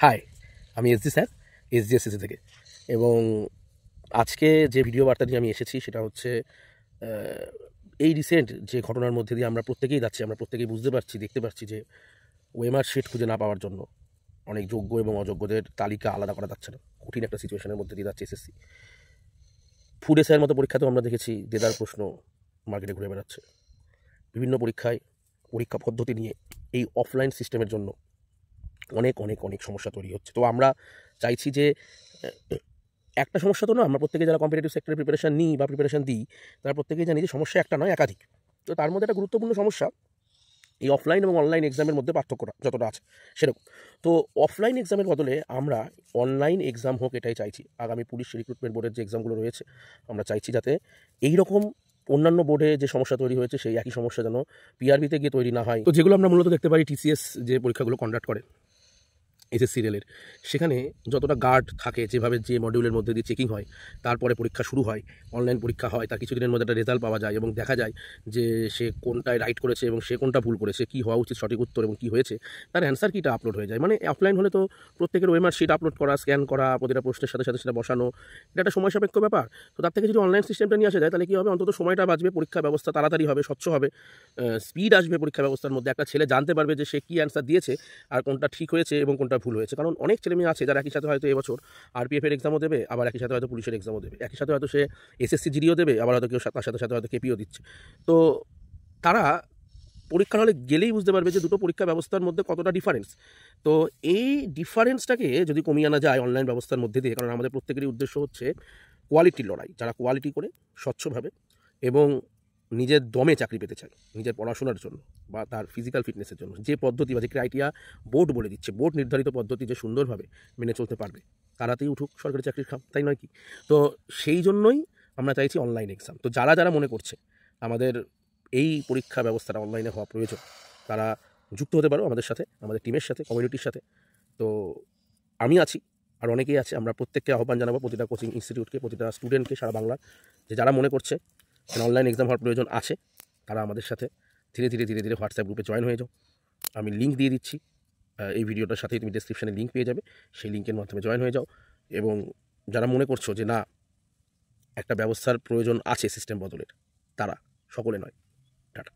High, আমি SG sir, এসজিএসসিসি থেকে। এবং আজকে যে ভিডিও বার্তা নিয়ে আমি এসেছি সেটা হচ্ছে এই রিসেন্ট যে ঘটনার মধ্যে দিয়ে আমরা প্রত্যেকেই যাচ্ছি, আমরা প্রত্যেকেই বুঝতে পারছি, দেখতে পাচ্ছি যে ওএমআর শিট খুঁজে না পাওয়ার জন্য অনেক যোগ্য এবং অযোগ্যদের তালিকা আলাদা করা যাচ্ছে না। কঠিন একটা সিচুয়েশনের মধ্যে দিয়ে যাচ্ছে এসএসসি। ফুড এসআইয়ের মতো পরীক্ষাতেও আমরা দেখেছি দেদার প্রশ্ন মার্কেটে ঘুরে বেড়াচ্ছে। বিভিন্ন পরীক্ষায় পরীক্ষা পদ্ধতি নিয়ে এই অফলাইন সিস্টেমের জন্য অনেক অনেক অনেক সমস্যা তৈরি হচ্ছে। তো আমরা চাইছি যে একটা সমস্যা তো না, আমরা প্রত্যেকে যারা কম্পিটিটিভ সেক্টরে প্রিপারেশন নিই বা প্রিপারেশন দিই তারা প্রত্যেকেই জানি যে সমস্যা একটা নয়, একাধিক। তো তার মধ্যে একটা গুরুত্বপূর্ণ সমস্যা এই অফলাইন এবং অনলাইন এক্সামের মধ্যে পার্থক্যটা যতটা আছে সেরকম। তো অফলাইন এক্সামের বদলে আমরা অনলাইন এক্সাম হোক এটাই চাইছি। আগামী পুলিশ রিক্রুটমেন্ট বোর্ডের যে এক্সামগুলো রয়েছে আমরা চাইছি যাতে এই রকম অন্যান্য বোর্ডে যে সমস্যা তৈরি হয়েছে সেই একই সমস্যা যেন পিআরবিতে গিয়ে তৈরি না হয়। তো যেগুলো আমরা মূলত দেখতে পারি টিসিএস যে পরীক্ষাগুলো কন্ডাক্ট করে এসএসসি রেলের, সেখানে যতটা গার্ড থাকে, যেভাবে যে মডিউলের মধ্যে দিয়ে চেকিং হয়, তারপরে পরীক্ষা শুরু হয়, অনলাইন পরীক্ষা হয়, তার কিছুদিনের মধ্যে একটা রেজাল্ট পাওয়া যায় এবং দেখা যায় যে সে কোনটায় রাইট করেছে এবং সে কোনটা ভুল করেছে, কী হওয়া উচিত সঠিক উত্তর এবং কী হয়েছে তার অ্যান্সার কিটা আপলোড হয়ে যায়। মানে অফলাইন হলে তো প্রত্যেকের ওএমআর শিট আপলোড করা, স্ক্যান করা, প্রতিটা প্রশ্নের সাথে সাথে সেটা বসানো, এটা একটা সময় সাপেক্ষ ব্যাপার। তো তার থেকে যদি অনলাইন সিস্টেমটা নিয়ে আসা যায় তাহলে কী হবে, অন্তত সময়টা বাঁচবে, পরীক্ষা ব্যবস্থা তাড়াতাড়ি হবে, স্বচ্ছ হবে, স্পিড আসবে পরীক্ষা ব্যবস্থার মধ্যে। একটা ছেলে জানতে পারবে যে সে কী অ্যান্সার দিয়েছে আর কোনটা ঠিক হয়েছে এবং কোনটা ভুল হয়েছে। কারণ অনেক ছেলেমেয়ে আছে যারা একই সাথে হয়তো এবছর আরপিএফের এক্সামও দেবে, আবার একই সাথে হয়তো পুলিশের এক্সামও দেবে, একই সাথে হয়তো সে এসএসসি জিডিও দেবে, আবার হয়তো কেউ তার সাথে সাথে হয়তো কেপিও দিচ্ছে। তো তারা পরীক্ষার হলে গেলেই বুঝতে পারবে যে দুটো পরীক্ষা ব্যবস্থার মধ্যে কতটা ডিফারেন্স। তো এই ডিফারেন্সটাকে যদি কমিয়ে আনা যায় অনলাইন ব্যবস্থার মধ্যে দিয়ে, কারণ আমাদের প্রত্যেকেরই উদ্দেশ্য হচ্ছে কোয়ালিটির লড়াই, যারা কোয়ালিটি করে স্বচ্ছভাবে এবং নিজের দমে চাকরি পেতে চায়, নিজের পড়াশোনার জন্য বা তার ফিজিক্যাল ফিটনেসের জন্য যে পদ্ধতি বা যে ক্রাইটেরিয়া বোর্ড বলে দিচ্ছে, বোর্ড নির্ধারিত পদ্ধতি যে সুন্দরভাবে মেনে চলতে পারবে তারাতেই উঠুক সরকারি চাকরির খাম, তাই নয় কি? তো সেই জন্যই আমরা চাইছি অনলাইন এক্সাম। তো যারা যারা মনে করছে আমাদের এই পরীক্ষা ব্যবস্থাটা অনলাইনে হওয়া প্রয়োজন তারা যুক্ত হতে পারো আমাদের সাথে, আমাদের টিমের সাথে, কমিউনিটির সাথে। তো আমি আছি, আর অনেকেই আছে। আমরা প্রত্যেককে আহ্বান জানাবো, প্রতিটা কোচিং ইনস্টিটিউটকে, প্রতিটা স্টুডেন্টকে সারা বাংলার, যে যারা মনে করছে অনলাইন এক্সাম হওয়ার প্রয়োজন আছে তারা আমাদের সাথে ধীরে ধীরে ধীরে ধীরে হোয়াটসঅ্যাপ গ্রুপে জয়েন হয়ে যাও। আমি লিঙ্ক দিয়ে দিচ্ছি, এই ভিডিওটার সাথেই তুমি ডেসক্রিপশানে লিঙ্ক পেয়ে যাবে, সেই লিঙ্কের মাধ্যমে জয়েন হয়ে যাও। এবং যারা মনে করছো যে না একটা ব্যবস্থার প্রয়োজন আছে সিস্টেম বদলের, তারা সকলে নয়। টাটা।